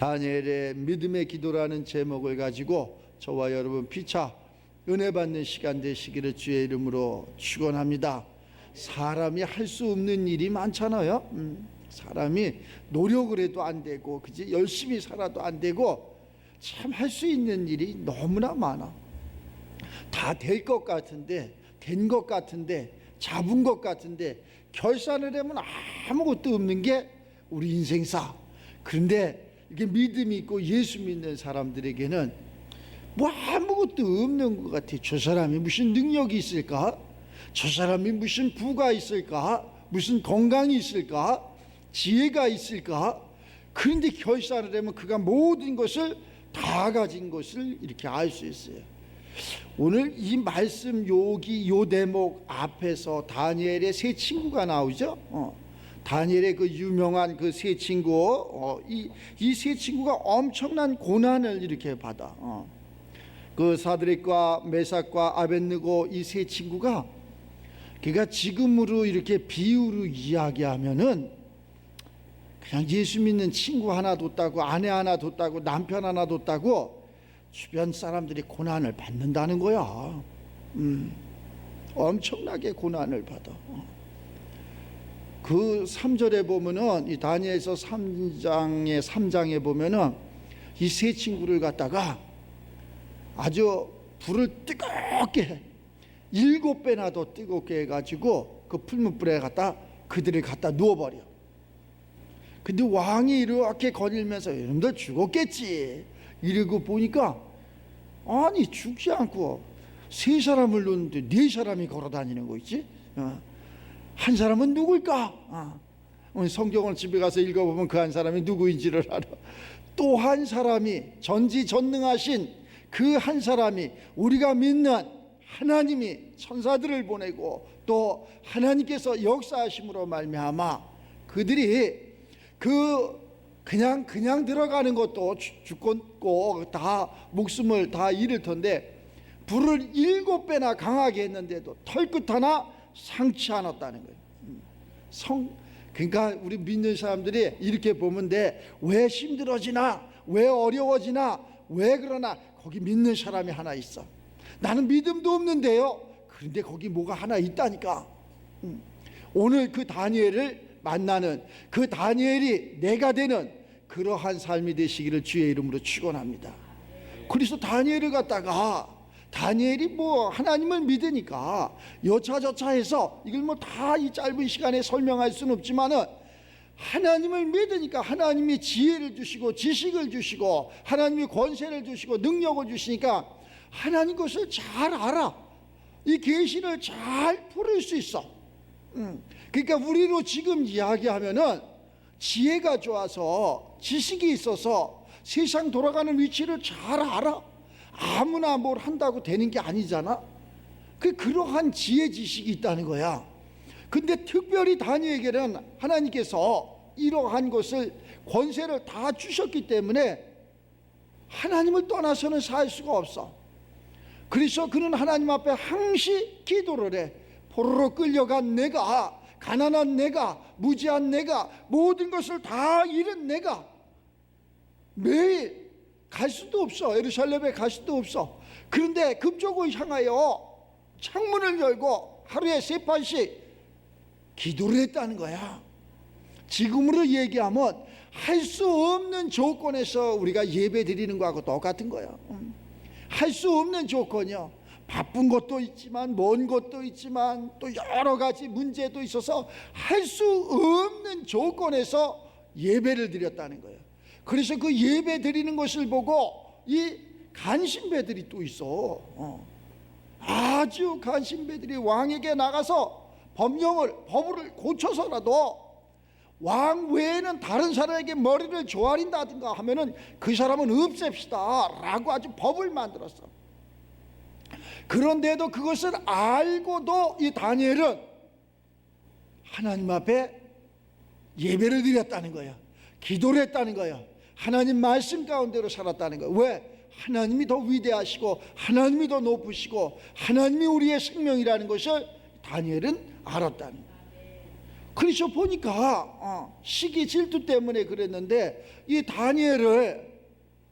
다니엘의 믿음의 기도라는 제목을 가지고 저와 여러분 피차 은혜 받는 시간 되시기를 주의 이름으로 축원합니다. 사람이 할 수 없는 일이 많잖아요. 사람이 노력을 해도 안 되고, 그지? 열심히 살아도 안 되고, 참 할 수 있는 일이 너무나 많아. 다 될 것 같은데, 된 것 같은데, 잡은 것 같은데, 결산을 하면 아무것도 없는 게 우리 인생사. 그런데 이게 믿음이 있고 예수 믿는 사람들에게는 뭐 아무것도 없는 것 같아. 저 사람이 무슨 능력이 있을까? 저 사람이 무슨 부가 있을까? 무슨 건강이 있을까? 지혜가 있을까? 그런데 결산을 하면 그가 모든 것을 다 가진 것을 이렇게 알 수 있어요. 오늘 이 말씀 여기 요 대목 앞에서 다니엘의 세 친구가 나오죠. 다니엘의 그 유명한 그 세 친구, 이 세 친구가 엄청난 고난을 이렇게 받아. 그 사드락과 메삭과 아벳느고 이 세 친구가, 그러니까 지금으로 이렇게 비유로 이야기하면은 그냥 예수 믿는 친구 하나 뒀다고, 아내 하나 뒀다고, 남편 하나 뒀다고 주변 사람들이 고난을 받는다는 거야. 엄청나게 고난을 받아. 그 3절에 보면은, 이 다니엘서 3장에 보면은 이 세 친구를 갖다가 아주 불을 뜨겁게 해. 7배나 더 뜨겁게 해가지고 그 풀무불에 그들을 갖다 누워버려. 근데 왕이 이렇게 거닐면서 여러분들 죽었겠지 이러고 보니까, 아니 죽지 않고 세 사람을 놓는데 네 사람이 걸어다니는 거 있지. 한 사람은 누굴까? 오늘 성경을 집에 가서 읽어보면 그 한 사람이 누구인지를 알아. 또 한 사람이, 전지전능하신 그 한 사람이, 우리가 믿는 하나님이 천사들을 보내고 또 하나님께서 역사하심으로 말미암아 그들이 그냥 들어가는 것도 죽고 다 목숨을 다 잃을 텐데, 불을 7배나 강하게 했는데도 털끝 하나 상치 않았다는 거예요. 그러니까 우리 믿는 사람들이 이렇게 보면 돼. 왜 힘들어지나, 왜 어려워지나, 왜 그러나, 거기 믿는 사람이 하나 있어. 나는 믿음도 없는데요. 그런데 거기 뭐가 하나 있다니까. 오늘 그 다니엘을 만나는, 그 다니엘이 내가 되는 그러한 삶이 되시기를 주의 이름으로 축원합니다. 그래서 다니엘을 갖다가, 다니엘이 뭐 하나님을 믿으니까 여차저차 해서 이걸 뭐 다 이 짧은 시간에 설명할 수는 없지만은, 하나님을 믿으니까 하나님이 지혜를 주시고 지식을 주시고 하나님이 권세를 주시고 능력을 주시니까 하나님 것을 잘 알아. 이 계시를 잘 풀을 수 있어. 그러니까 우리로 지금 이야기하면은 지혜가 좋아서 지식이 있어서 세상 돌아가는 위치를 잘 알아. 아무나 뭘 한다고 되는 게 아니잖아. 그러한 지혜 지식이 있다는 거야. 근데 특별히 다니엘에게는 하나님께서 이러한 것을, 권세를 다 주셨기 때문에 하나님을 떠나서는 살 수가 없어. 그래서 그는 하나님 앞에 항시 기도를 해. 포로로 끌려간 내가, 가난한 내가, 무지한 내가, 모든 것을 다 잃은 내가 매일 갈 수도 없어. 예루살렘에 갈 수도 없어. 그런데 그쪽을 향하여 창문을 열고 하루에 3번씩 기도를 했다는 거야. 지금으로 얘기하면 할 수 없는 조건에서 우리가 예배 드리는 거하고 똑같은 거야. 할 수 없는 조건이요. 바쁜 것도 있지만, 먼 것도 있지만, 또 여러 가지 문제도 있어서 할 수 없는 조건에서 예배를 드렸다는 거예요. 그래서 그 예배 드리는 것을 보고 이 간신배들이 또 있어. 아주 간신배들이 왕에게 나가서 법을 고쳐서라도 왕 외에는 다른 사람에게 머리를 조아린다든가 하면은 그 사람은 없앱시다 라고 아주 법을 만들었어. 그런데도 그것을 알고도 이 다니엘은 하나님 앞에 예배를 드렸다는 거야. 기도를 했다는 거야. 하나님 말씀 가운데로 살았다는 거야. 왜? 하나님이 더 위대하시고 하나님이 더 높으시고 하나님이 우리의 생명이라는 것을 다니엘은 알았다는 거야. 그래서 보니까 시기 질투 때문에 그랬는데 이 다니엘을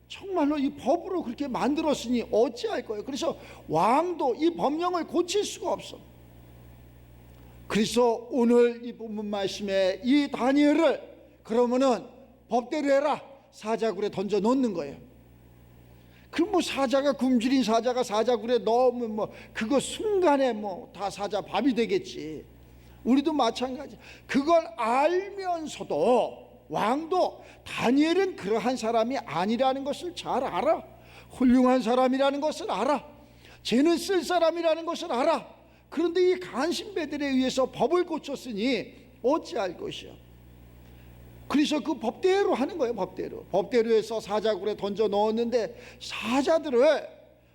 정말로 이 법으로 그렇게 만들었으니 어찌할 거예요. 그래서 왕도 이 법령을 고칠 수가 없어. 그래서 오늘 이 본문 말씀에 이 다니엘을 그러면은 법대로 해라, 사자굴에 던져 놓는 거예요. 그럼 뭐 사자가 굶주린 사자가 사자굴에 넣으면 뭐 그거 순간에 뭐 다 사자 밥이 되겠지. 우리도 마찬가지. 그걸 알면서도 왕도 다니엘은 그러한 사람이 아니라는 것을 잘 알아. 훌륭한 사람이라는 것을 알아. 쟤는 쓸 사람이라는 것을 알아. 그런데 이 간신배들에 의해서 법을 고쳤으니 어찌할 것이야. 그래서 그 법대로 하는 거예요. 법대로 해서 사자굴에 던져 넣었는데 사자들을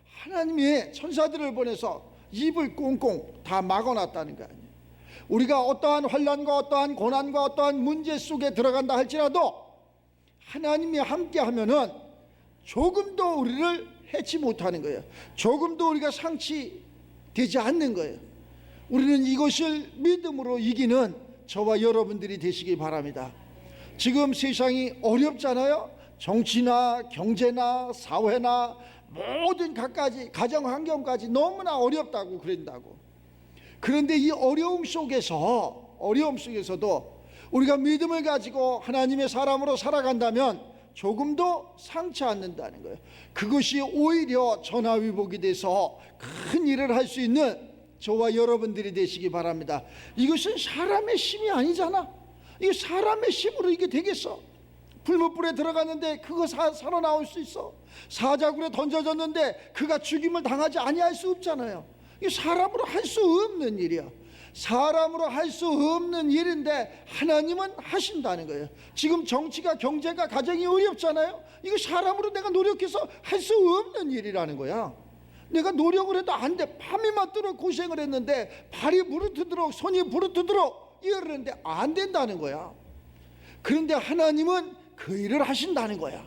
하나님이 천사들을 보내서 입을 꽁꽁 다 막아놨다는 거 아니에요. 우리가 어떠한 환난과 어떠한 고난과 어떠한 문제 속에 들어간다 할지라도 하나님이 함께 하면은 조금도 우리를 해치 못하는 거예요. 조금도 우리가 상치되지 않는 거예요. 우리는 이것을 믿음으로 이기는 저와 여러분들이 되시기 바랍니다. 지금 세상이 어렵잖아요. 정치나 경제나 사회나 모든 갖가지 가정 환경까지 너무나 어렵다고 그런다고. 그런데 이 어려움 속에서도 우리가 믿음을 가지고 하나님의 사람으로 살아간다면 조금도 상치 않는다는 거예요. 그것이 오히려 전화위복이 돼서 큰 일을 할 수 있는 저와 여러분들이 되시기 바랍니다. 이것은 사람의 힘이 아니잖아. 이거 사람의 힘으로 이게 되겠어? 풀무불에 들어갔는데 그거 살아나올 수 있어? 사자굴에 던져졌는데 그가 죽임을 당하지 아니할 수 없잖아요. 이게 사람으로 할 수 없는 일이야. 사람으로 할 수 없는 일인데 하나님은 하신다는 거예요. 지금 정치가 경제가 가정이 어렵잖아요. 이거 사람으로 내가 노력해서 할 수 없는 일이라는 거야. 내가 노력을 해도 안 돼. 밤이 맞도록 고생을 했는데 발이 부르트도록 손이 부르트도록 이러는데 안 된다는 거야. 그런데 하나님은 그 일을 하신다는 거야.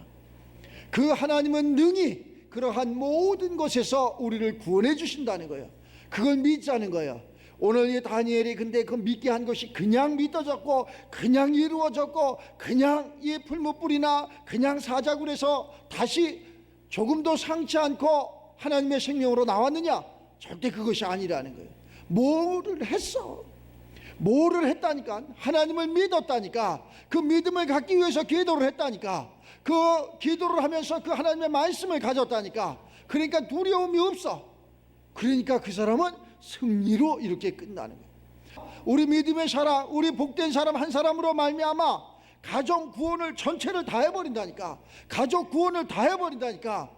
그 하나님은 능히 그러한 모든 것에서 우리를 구원해 주신다는 거예요. 그걸 믿자는 거예요. 오늘 이 다니엘이 근데 그 믿게 한 것이 그냥 믿어졌고 그냥 이루어졌고 그냥 이 풀무불이나 그냥 사자굴에서 다시 조금도 상치 않고 하나님의 생명으로 나왔느냐? 절대 그것이 아니라는 거예요. 뭐를 했어? 뭐를 했다니까? 하나님을 믿었다니까. 그 믿음을 갖기 위해서 기도를 했다니까. 그 기도를 하면서 그 하나님의 말씀을 가졌다니까. 그러니까 두려움이 없어. 그러니까 그 사람은 승리로 이렇게 끝나는 거예요. 우리 믿음의 사람, 우리 복된 사람 한 사람으로 말미암아 가정 구원을 전체를 다 해버린다니까. 가족 구원을 다 해버린다니까.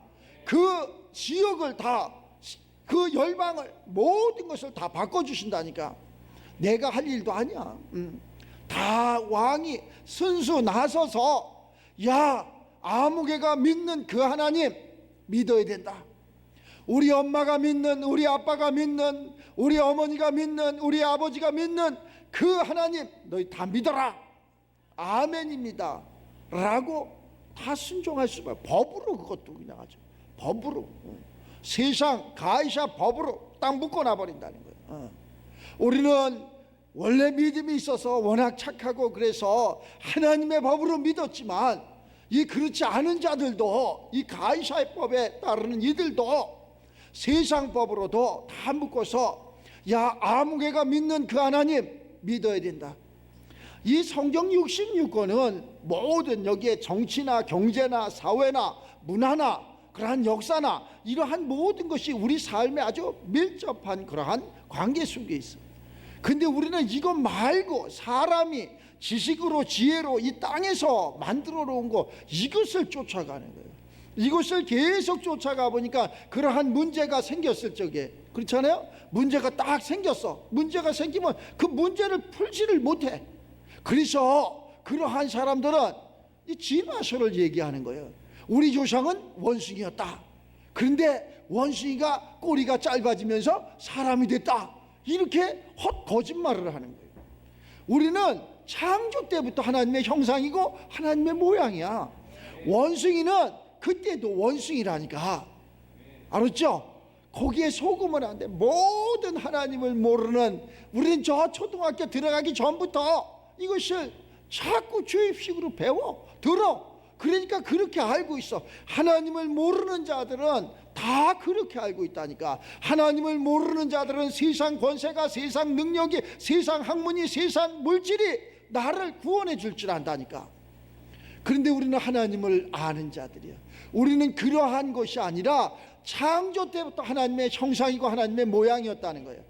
그 지역을 다, 그 열방을, 모든 것을 다 바꿔주신다니까. 내가 할 일도 아니야. 다 왕이 선수 나서서 야, 아무개가 믿는 그 하나님 믿어야 된다. 우리 엄마가 믿는, 우리 아빠가 믿는, 우리 어머니가 믿는, 우리 아버지가 믿는 그 하나님 너희 다 믿어라. 아멘입니다 라고 다 순종할 수밖에. 법으로 그것도 그냥 하죠. 법으로. 세상 가이샤 법으로 딱 묶어놔 버린다는 거예요. 우리는 원래 믿음이 있어서 워낙 착하고 그래서 하나님의 법으로 믿었지만 이 그렇지 않은 자들도 이 가이사의 법에 따르는 이들도 세상 법으로도 다 묶어서 야, 아무개가 믿는 그 하나님 믿어야 된다. 이 성경 66권은 모든 여기에 정치나 경제나 사회나 문화나 그러한 역사나 이러한 모든 것이 우리 삶에 아주 밀접한 그러한 관계 속에 있어. 근데 우리는 이것 말고 사람이 지식으로 지혜로 이 땅에서 만들어 놓은 거 이것을 쫓아가는 거예요. 이것을 계속 쫓아가 보니까 그러한 문제가 생겼을 적에, 그렇잖아요. 문제가 딱 생겼어. 문제가 생기면 그 문제를 풀지를 못해. 그래서 그러한 사람들은 이 진화설을 얘기하는 거예요. 우리 조상은 원숭이였다. 그런데 원숭이가 꼬리가 짧아지면서 사람이 됐다. 이렇게 헛거짓말을 하는 거예요. 우리는 창조 때부터 하나님의 형상이고 하나님의 모양이야. 원숭이는 그때도 원숭이라니까. 알았죠? 거기에 속으면 안 돼. 모든 하나님을 모르는 우리는 저 초등학교 들어가기 전부터 이것을 자꾸 주입식으로 배워 들어. 그러니까 그렇게 알고 있어. 하나님을 모르는 자들은 다 그렇게 알고 있다니까. 하나님을 모르는 자들은 세상 권세가, 세상 능력이, 세상 학문이, 세상 물질이 나를 구원해 줄 줄 안다니까. 그런데 우리는 하나님을 아는 자들이야. 우리는 그러한 것이 아니라 창조 때부터 하나님의 형상이고 하나님의 모양이었다는 거예요.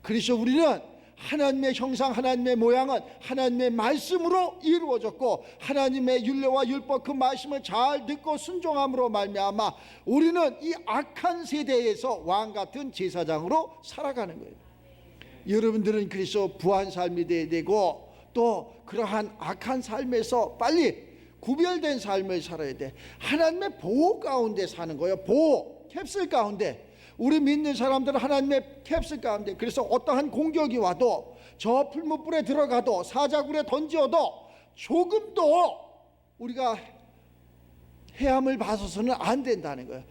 그래서 우리는 하나님의 형상, 하나님의 모양은 하나님의 말씀으로 이루어졌고, 하나님의 율례와 율법 그 말씀을 잘 듣고 순종함으로 말미암아 우리는 이 악한 세대에서 왕같은 제사장으로 살아가는 거예요. 여러분들은 그래서 부한 삶이 되어야 되고, 또 그러한 악한 삶에서 빨리 구별된 삶을 살아야 돼. 하나님의 보호 가운데 사는 거예요. 보호, 캡슐 가운데. 우리 믿는 사람들은 하나님의 캡슐 가운데. 그래서 어떠한 공격이 와도, 저 풀무불에 들어가도, 사자굴에 던져도 조금도 우리가 해함을 봐서는 안 된다는 거예요.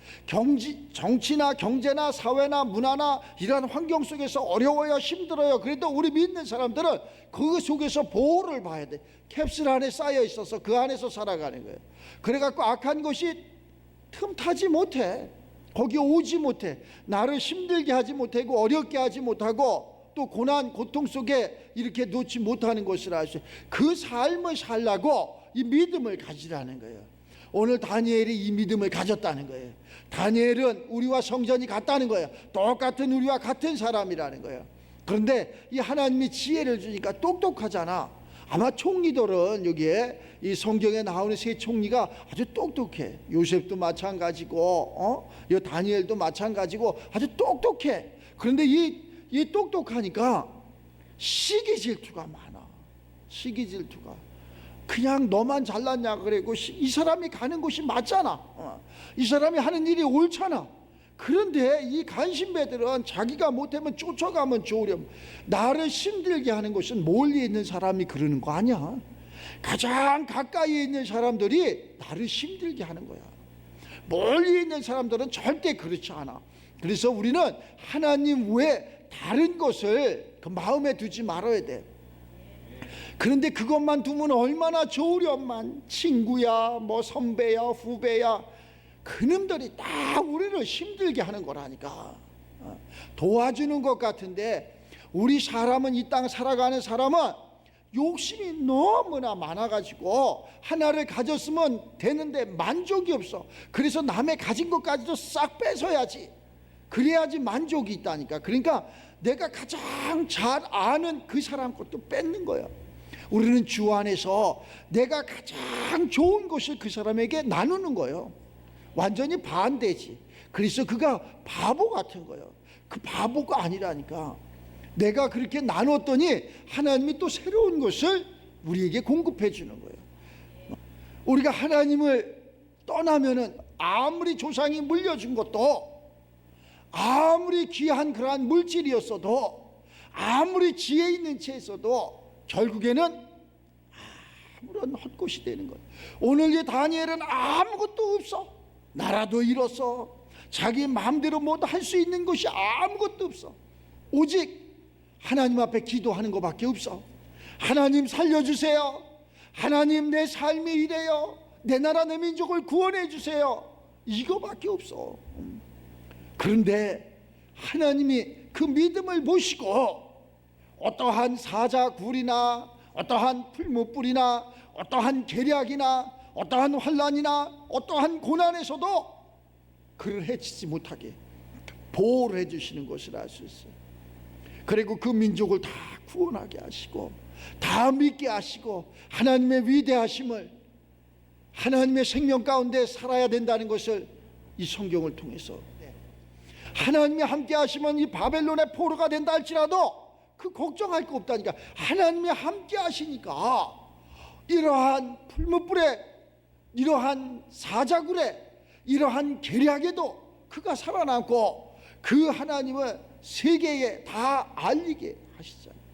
정치나 경제나 사회나 문화나 이러한 환경 속에서 어려워요, 힘들어요. 그래도 우리 믿는 사람들은 그 속에서 보호를 봐야 돼. 캡슐 안에 쌓여 있어서 그 안에서 살아가는 거예요. 그래갖고 악한 것이 틈타지 못해. 거기 오지 못해. 나를 힘들게 하지 못하고 어렵게 하지 못하고 또 고난 고통 속에 이렇게 놓지 못하는 것을 아시죠. 그 삶을 살라고 이 믿음을 가지라는 거예요. 오늘 다니엘이 이 믿음을 가졌다는 거예요. 다니엘은 우리와 성전이 같다는 거예요. 똑같은 우리와 같은 사람이라는 거예요. 그런데 이 하나님이 지혜를 주니까 똑똑하잖아. 아마 총리들은 여기에 이 성경에 나오는 세 총리가 아주 똑똑해. 요셉도 마찬가지고, 이 다니엘도 마찬가지고 아주 똑똑해. 그런데 이 똑똑하니까 시기 질투가 많아. 시기 질투가. 그냥 너만 잘났냐 그래고 이 사람이 가는 곳이 맞잖아. 이 사람이 하는 일이 옳잖아. 그런데 이 간신배들은 자기가 못하면 쫓아가면 좋으렴. 나를 힘들게 하는 것은 멀리 있는 사람이 그러는 거 아니야. 가장 가까이에 있는 사람들이 나를 힘들게 하는 거야. 멀리 있는 사람들은 절대 그렇지 않아. 그래서 우리는 하나님 외에 다른 것을 그 마음에 두지 말아야 돼. 그런데 그것만 두면 얼마나 좋으련만. 친구야, 뭐 선배야, 후배야, 그놈들이 다 우리를 힘들게 하는 거라니까. 도와주는 것 같은데, 우리 사람은, 이 땅 살아가는 사람은 욕심이 너무나 많아가지고 하나를 가졌으면 되는데 만족이 없어. 그래서 남의 가진 것까지도 싹 뺏어야지. 그래야지 만족이 있다니까. 그러니까 내가 가장 잘 아는 그 사람 것도 뺏는 거야. 우리는 주 안에서 내가 가장 좋은 것을 그 사람에게 나누는 거예요. 완전히 반대지. 그래서 그가 바보 같은 거예요. 그 바보가 아니라니까. 내가 그렇게 나눴더니 하나님이 또 새로운 것을 우리에게 공급해 주는 거예요. 우리가 하나님을 떠나면은 아무리 조상이 물려준 것도, 아무리 귀한 그러한 물질이었어도, 아무리 지혜 있는 채였어도 결국에는 아무런 헛것이 되는 거예요. 오늘 이 다니엘은 아무것도 없어. 나라도 잃었어. 자기 마음대로 뭐도 할 수 있는 것이 아무것도 없어. 오직 하나님 앞에 기도하는 것밖에 없어. 하나님 살려주세요. 하나님 내 삶이 이래요. 내 나라 내 민족을 구원해 주세요. 이거밖에 없어. 그런데 하나님이 그 믿음을 보시고 어떠한 사자굴이나 어떠한 풀무불이나 어떠한 계략이나 어떠한 환난이나 어떠한 고난에서도 그를 해치지 못하게 보호를 해주시는 것을 알 수 있어요. 그리고 그 민족을 다 구원하게 하시고 다 믿게 하시고 하나님의 위대하심을, 하나님의 생명 가운데 살아야 된다는 것을 이 성경을 통해서, 하나님이 함께 하시면 이 바벨론의 포로가 된다 할지라도 그 걱정할 거 없다니까. 하나님이 함께 하시니까 이러한 풀무불에, 이러한 사자굴에, 이러한 계략에도 그가 살아남고 그 하나님을 세계에 다 알리게 하시잖아요.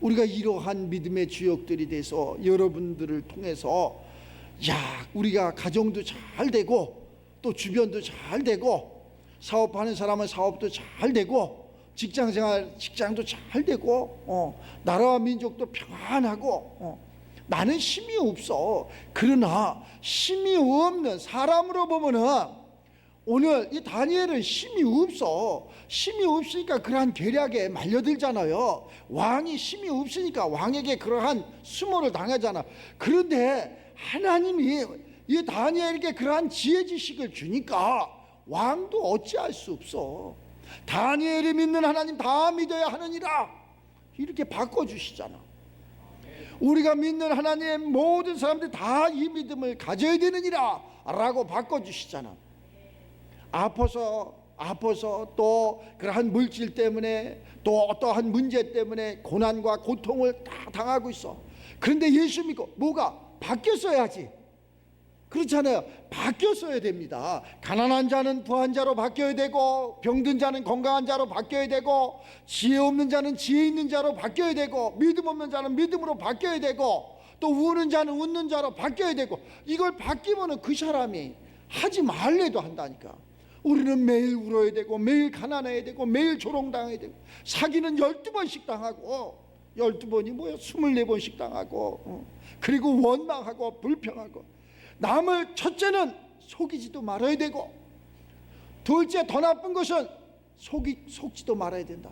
우리가 이러한 믿음의 주역들이 돼서 여러분들을 통해서, 야, 우리가 가정도 잘 되고 또 주변도 잘 되고 사업하는 사람은 사업도 잘 되고 직장생활, 직장도 잘 되고 나라와 민족도 평안하고 나는 힘이 없어. 그러나 힘이 없는 사람으로 보면은 오늘 이 다니엘은 힘이 없어. 힘이 없으니까 그러한 계략에 말려들잖아요. 왕이 힘이 없으니까 왕에게 그러한 수모를 당하잖아. 그런데 하나님이 이 다니엘에게 그러한 지혜 지식을 주니까 왕도 어찌할 수 없어. 다니엘이 믿는 하나님 다 믿어야 하느니라, 이렇게 바꿔주시잖아. 우리가 믿는 하나님 모든 사람들이 다 이 믿음을 가져야 되느니라 라고 바꿔주시잖아. 아파서 또 그러한 물질 때문에 또 어떠한 문제 때문에 고난과 고통을 다 당하고 있어. 그런데 예수 믿고 뭐가 바뀌었어야지. 그렇잖아요. 바뀌었어야 됩니다. 가난한 자는 부한 자로 바뀌어야 되고, 병든 자는 건강한 자로 바뀌어야 되고, 지혜 없는 자는 지혜 있는 자로 바뀌어야 되고, 믿음 없는 자는 믿음으로 바뀌어야 되고, 또 우는 자는 웃는 자로 바뀌어야 되고, 이걸 바뀌면은 그 사람이 하지 말래도 한다니까. 우리는 매일 울어야 되고, 매일 가난해야 되고, 매일 조롱당해야 되고, 사기는 12번씩 당하고, 12번이 뭐야? 24번씩 당하고, 그리고 원망하고 불평하고, 남을 첫째는 속이지도 말아야 되고, 둘째 더 나쁜 것은 속지도 말아야 된다.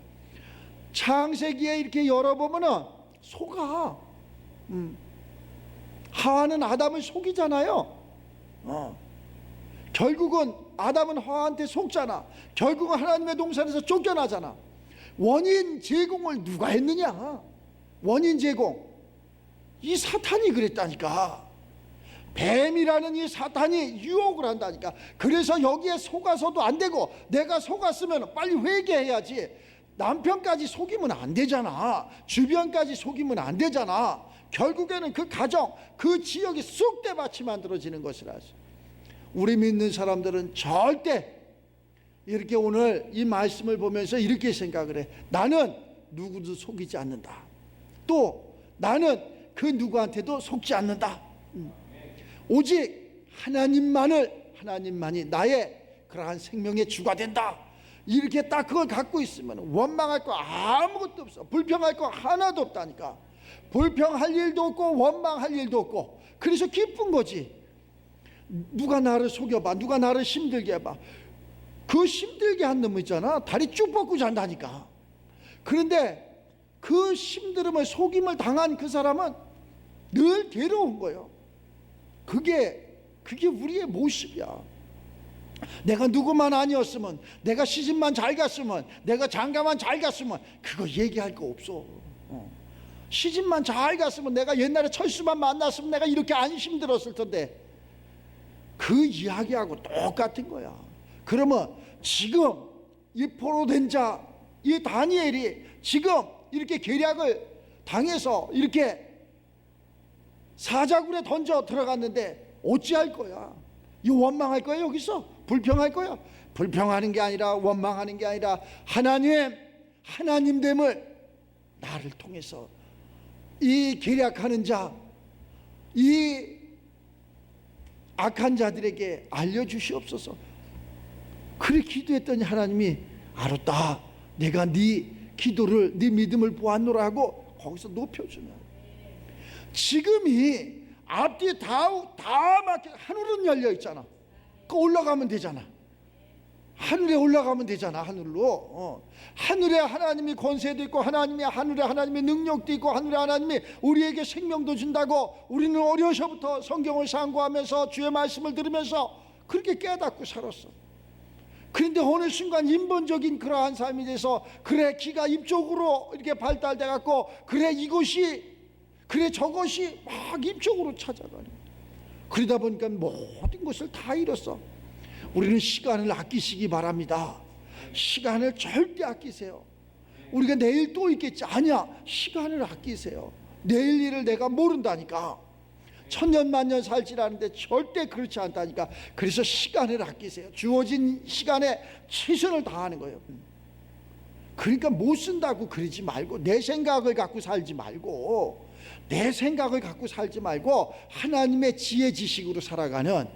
창세기에 이렇게 열어보면은 속아. 하와는 아담을 속이잖아요. 결국은 아담은 하와한테 속잖아. 결국은 하나님의 동산에서 쫓겨나잖아. 원인 제공을 누가 했느냐? 원인 제공, 이 사탄이 그랬다니까. 뱀이라는 이 사탄이 유혹을 한다니까. 그래서 여기에 속아서도 안 되고, 내가 속았으면 빨리 회개해야지. 남편까지 속이면 안 되잖아. 주변까지 속이면 안 되잖아. 결국에는 그 가정, 그 지역이 쑥대밭이 만들어지는 것이라서, 우리 믿는 사람들은 절대 이렇게 오늘 이 말씀을 보면서 이렇게 생각을 해. 나는 누구도 속이지 않는다. 또 나는 그 누구한테도 속지 않는다. 오직 하나님만이 나의 그러한 생명의 주가 된다. 이렇게 딱 그걸 갖고 있으면 원망할 거 아무것도 없어. 불평할 거 하나도 없다니까. 불평할 일도 없고 원망할 일도 없고, 그래서 기쁜 거지. 누가 나를 속여봐, 누가 나를 힘들게 해봐. 그 힘들게 한 놈 있잖아, 다리 쭉 뻗고 잔다니까. 그런데 그 힘들음을, 속임을 당한 그 사람은 늘 괴로운 거예요. 그게 우리의 모습이야. 내가 누구만 아니었으면, 내가 시집만 잘 갔으면, 내가 장가만 잘 갔으면, 그거 얘기할 거 없어. 시집만 잘 갔으면, 내가 옛날에 철수만 만났으면 내가 이렇게 안 힘들었을 텐데, 그 이야기하고 똑같은 거야. 그러면 지금 이 포로된 자, 이 다니엘이 지금 이렇게 계략을 당해서 이렇게 사자굴에 던져 들어갔는데 어찌할 거야? 이 원망할 거야? 여기서 불평할 거야? 불평하는 게 아니라, 원망하는 게 아니라, 하나님됨을 나를 통해서 이 계략하는 자, 이 악한 자들에게 알려주시옵소서. 그래 기도했더니 하나님이 알았다, 내가 네 기도를, 네 믿음을 보았노라 하고 거기서 높여주면, 지금이 앞뒤에 다 막혀. 하늘은 열려 있잖아. 그 올라가면 되잖아. 하늘에 올라가면 되잖아. 하늘로. 하늘에 하나님이 권세도 있고, 하나님의 하늘에 하나님의 능력도 있고, 하늘에 하나님이 우리에게 생명도 준다고 우리는 어려서부터 성경을 상고하면서 주의 말씀을 들으면서 그렇게 깨닫고 살았어. 그런데 어느 순간 인본적인 그러한 삶이 돼서, 그래 기가 입쪽으로 이렇게 발달돼 갖고, 그래 이것이, 그래 저것이 막 입쪽으로 찾아가는, 그러다 보니까 모든 것을 다 잃었어. 우리는 시간을 아끼시기 바랍니다. 시간을 절대 아끼세요. 우리가 내일 또 있겠지, 아니야, 시간을 아끼세요. 내일 일을 내가 모른다니까. 천년만년 살지라는데 절대 그렇지 않다니까. 그래서 시간을 아끼세요. 주어진 시간에 최선을 다하는 거예요. 그러니까 못 쓴다고 그러지 말고, 내 생각을 갖고 살지 말고, 하나님의 지혜 지식으로 살아가는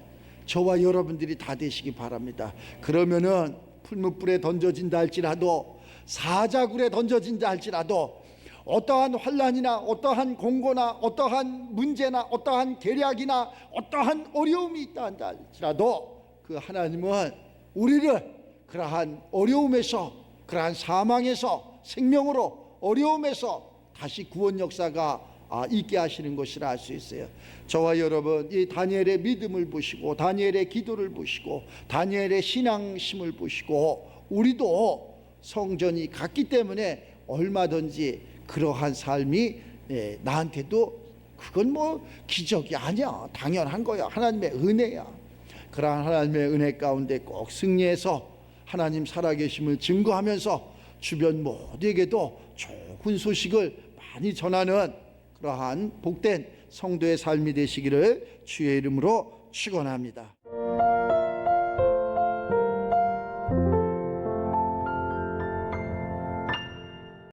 저와 여러분들이 다 되시기 바랍니다. 그러면은 풀무불에 던져진다 할지라도 사자굴에 던져진다 할지라도 어떠한 환난이나 어떠한 공고나 어떠한 문제나 어떠한 계략이나 어떠한 어려움이 있다 한다 할지라도 그 하나님은 우리를 그러한 어려움에서, 그러한 사망에서 생명으로, 어려움에서 다시 구원 역사가 있게 하시는 것이라 할 수 있어요. 저와 여러분, 이 다니엘의 믿음을 보시고 다니엘의 기도를 보시고 다니엘의 신앙심을 보시고 우리도 성전이 같기 때문에 얼마든지 그러한 삶이 나한테도 그건 뭐 기적이 아니야, 당연한 거야, 하나님의 은혜야. 그러한 하나님의 은혜 가운데 꼭 승리해서 하나님 살아계심을 증거하면서 주변 모두에게도 좋은 소식을 많이 전하는 그러한 복된 성도의 삶이 되시기를 주의 이름으로 축원합니다.